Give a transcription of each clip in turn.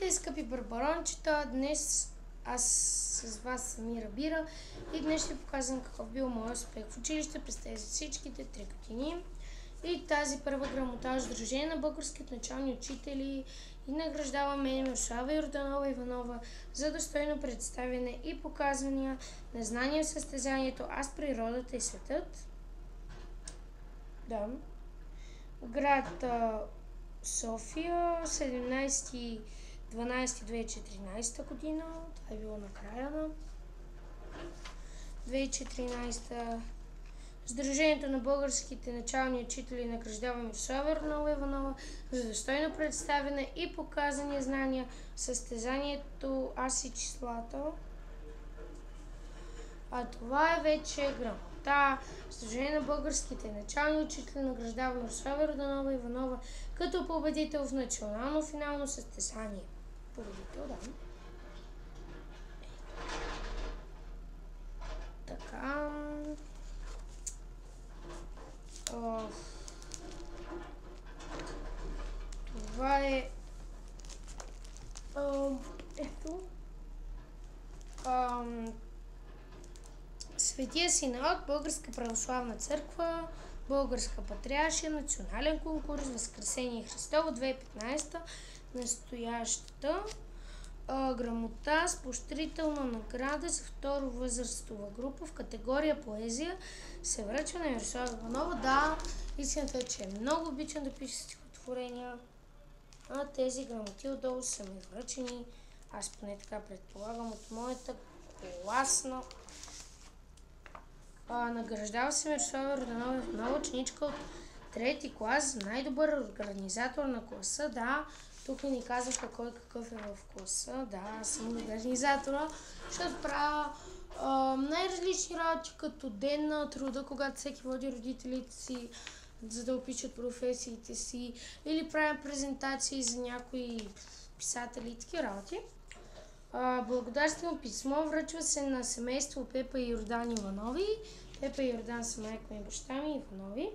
Здравейте, скъпи барбарончета! Днес аз с вас Самира Бира и днес ще ви показвам какъв бил моят успех в училище през тези всичките 3 години. И тази първа грамота Сдружение на българските начални учители и награждаваме Мирослава Йорданова Иванова за достойно представяне и показвания на знания в състезанието Аз, природата и светът. Да. Град София, 17.12.2014 година. Това е било на края на 2014. Сдружението на българските начални учители награждава Мирослава Йорданова Иванова за достойно представяне и показани знания в състезанието Аз и числата. А това е вече грамота. Сдружение на българските начални учители награждава Мирослава Йорданова Иванова като победител в национално финално състезание. Победител, да. Така. Това е ето Светия Синод, Българска православна църква, Българска патриаршия, национален конкурс, Възкресение Христово 2015, настоящата грамота с поощрителна награда за второ възрастова група в категория поезия се връчва на Мирослава Иванова. Да, истината е, че много обичам да пиша стихотворения, а тези грамоти отдолу са ми връчени, аз поне така предполагам, от моята класна. Награждава се Мирослава Йорданова Иванова, ученичка от 3-ти клас, най-добър организатор на класа. Да, тук ни казаха кой какъв е в класа. Да, аз съм организатора. Ще правя най-различни работи, като ден на труда, когато всеки води родителите си, за да опишат професиите си, или правя презентации за някои писатели и такива работи. Благодарствено писмо връчва се на семейство Пепа и Йордан Иванови. Пепа и Йордан са майка ми и баща ми Иванови.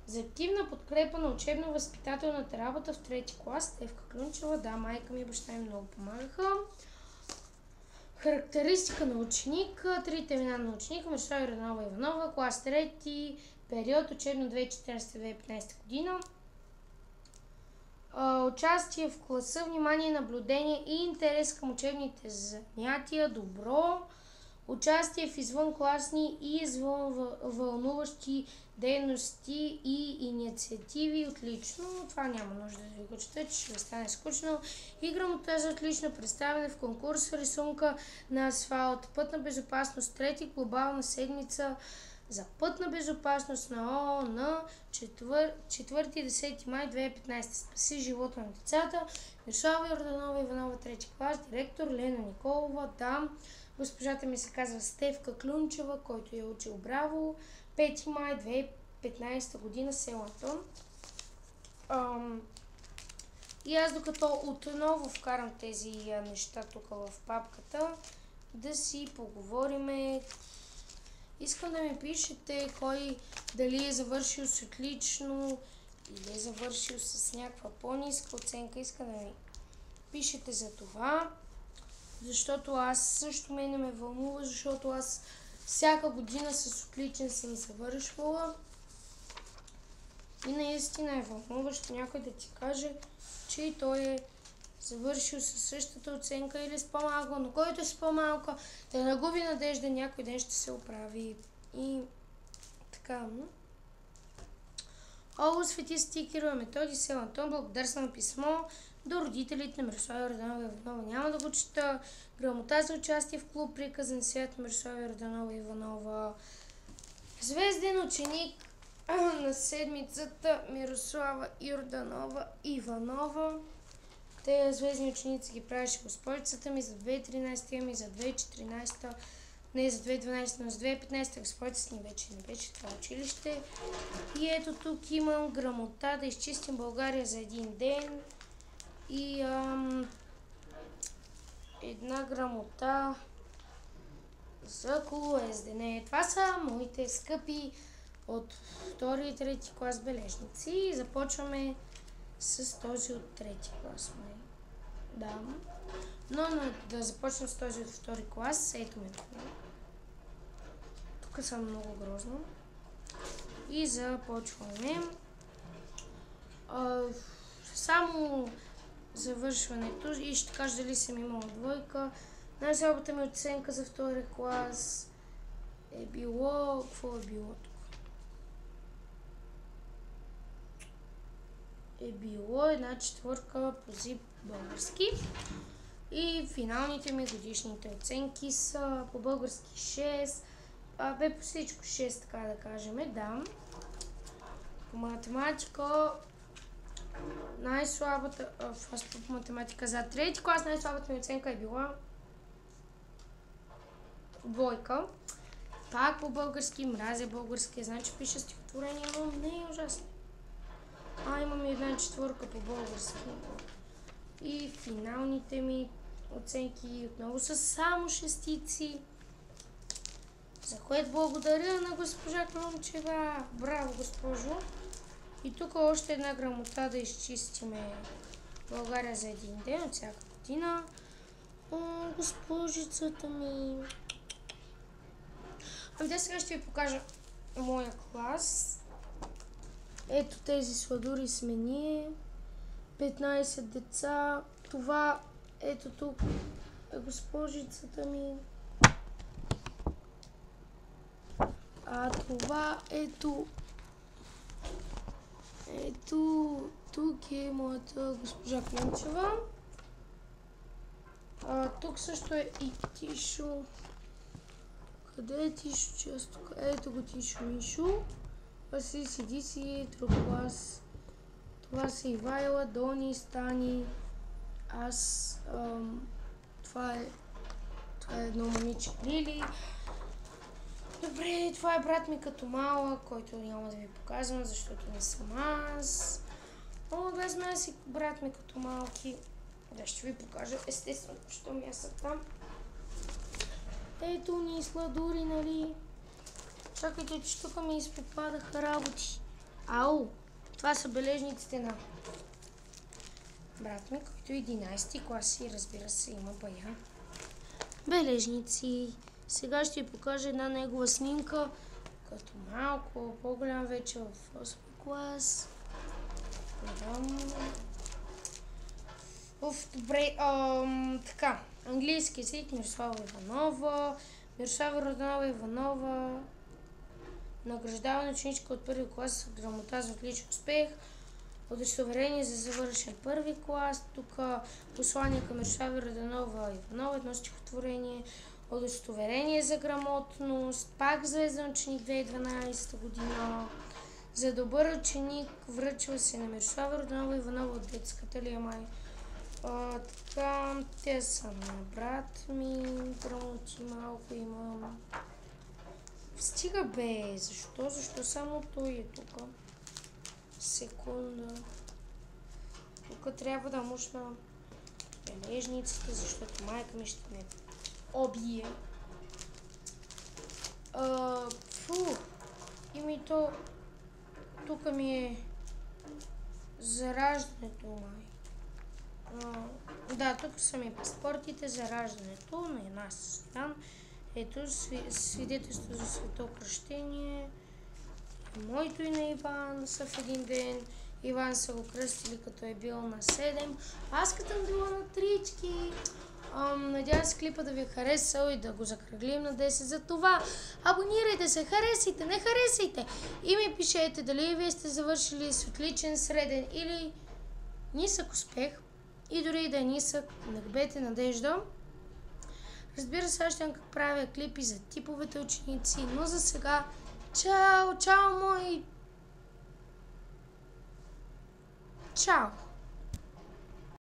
За активна подкрепа на учебно-възпитателната работа в 3-ти клас Стефка Клюнчева. Да, майка ми и баща ми много помагаха. Характеристика на ученика. 3 имена на ученика. Мирослава Йорданова Иванова, клас 3-ти, период учебно 2014-2015 година. Участие в класа, внимание, наблюдение и интерес към учебните занятия, добро. Участие в извънкласни и извън вълнуващи дейности и инициативи, отлично. Това няма нужда да ви го чета, че ще ви стане скучно. И грамота за отлично представяне в конкурс рисунка на асфалт. Пътна безопасност, 3-ти глобална седмица за пътна безопасност на ООН 4-10 май 2015. Спаси живота на децата. Мирослава Йорданова Иванова, 3-ти клас, директор Лена Николова. Да, госпожата ми се казва Стефка Клюнчева, който е учил Браво. 5 май 2015 година, село Антон. И аз докато отново вкарам тези неща тук в папката, да си поговориме. Искам да ми пишете кой дали е завършил с отлично или е завършил с някаква по-ниска оценка. Искам да ми пишете за това, защото аз също мене ме вълнува, защото аз всяка година с отличен съм завършвала. И наистина е вълнуващо някой да ти каже, че и той е завършил със същата оценка или с по-малко, но който е с по-малко, да не губи надежда, някой ден ще се оправи. И така. Оло Свети Стикерова, Методи, село Антон, благодарствено писмо до родителите на Мирослава Йорданова Иванова. Няма да го чета. Грамота за участие в клуб Приказен свят Мирослава Йорданова Иванова. Звезден ученик на седмицата Мирослава Йорданова Иванова. Те звездни ученици ги правеше госпожицата ми за 2013 ми, за 2014, не за 2012, но за 2015 госпожицата ни вече не беше това училище. И ето тук имам грамота да изчистим България за един ден и една грамота за колоездене. Това са моите скъпи от 2 и 3 клас бележници. Започваме с този от 3 клас. Да. Но да започнем с този от втори клас. Ето ме тук. Тук съм много грозно. И започваме. Само завършването и ще кажа дали съм имала двойка. Най-слабата ми оценка за втори клас е било... Какво е било тук? Е било 1/4 по ЗИП български. И финалните ми годишните оценки са по български 6. Бе по всичко 6, така да кажем, да. По математика най-слабата... по математика за трети клас най-слабата ми оценка е била двойка. Пак по български, мразя български, значи пише стихотворение, но не е ужасно. Имам 1/4 по български. И финалните ми оценки отново са само шестици. За което благодаря на госпожа Крумчева. Браво, госпожо! И тук още една грамота да изчистиме България за един ден от всяка година. Госпожицата ми. Да, сега ще ви покажа моя клас. Ето тези сладури сме ние. 15 деца. Това, ето тук е госпожицата ми. Това, ето, тук е моята госпожа Климчева. Тук също е и Тишо. Къде е Тишо? Тук. Ето го Тишо Мишо. Седи си, друг клас. Това са Ивайла, Дони, Стани, аз. Това е едно момиче Лили. Добре, това е брат ми като малък, който няма да ви показвам, защото не съм аз. Да сме си брат ми като малки. Да, ще ви покажа, естествено, защо ми аз съм там. Ето ни сладури, нали? Чакайте, че тук ми изпопадаха работи. Това са бележниците на брат ми, който е 11 клас и разбира се има бая. Бележници. Сега ще ви покажа една негова снимка, като малко по-голям вече в 8 клас. Добре, така, английски език, Мирослава Иванова. Мирослава Роданова Иванова. Награждаване ученичка от първи клас с грамота за отличен успех. Удостоверение за завършен първи клас. Тук послание към Мирослава Роданова Иванова, едно стихотворение. Удостоверение за грамотност. Пак звезден ученик 2012 година. За добър ученик връчва се на Мирослава Роданова Иванова от детската ли май. Така, те са на брат ми. Грамоти малко имам. Стига бе, защо? Защо само той е тук? Секунда. Тук трябва да мушна бележниците, защото майка ми ще ме обие. Ими то тук ми е за раждането май. Да, тук са ми паспортите за раждането на една сестра. Ето свидетелство за свето кръщение. Моето и на Иван са в един ден. Иван са го кръстили като е бил на 7. Аз като съм била на 3. Надявам се клипа да ви е харесал и да го закръглим на 10. За това абонирайте се, харесайте, не харесайте. И ми пишете дали вие сте завършили с отличен, среден или нисък успех. И дори да е нисък, не губете надежда. Разбира се, аз ще как правя клипи за типовете ученици, но за сега чао, чао мои! Чао!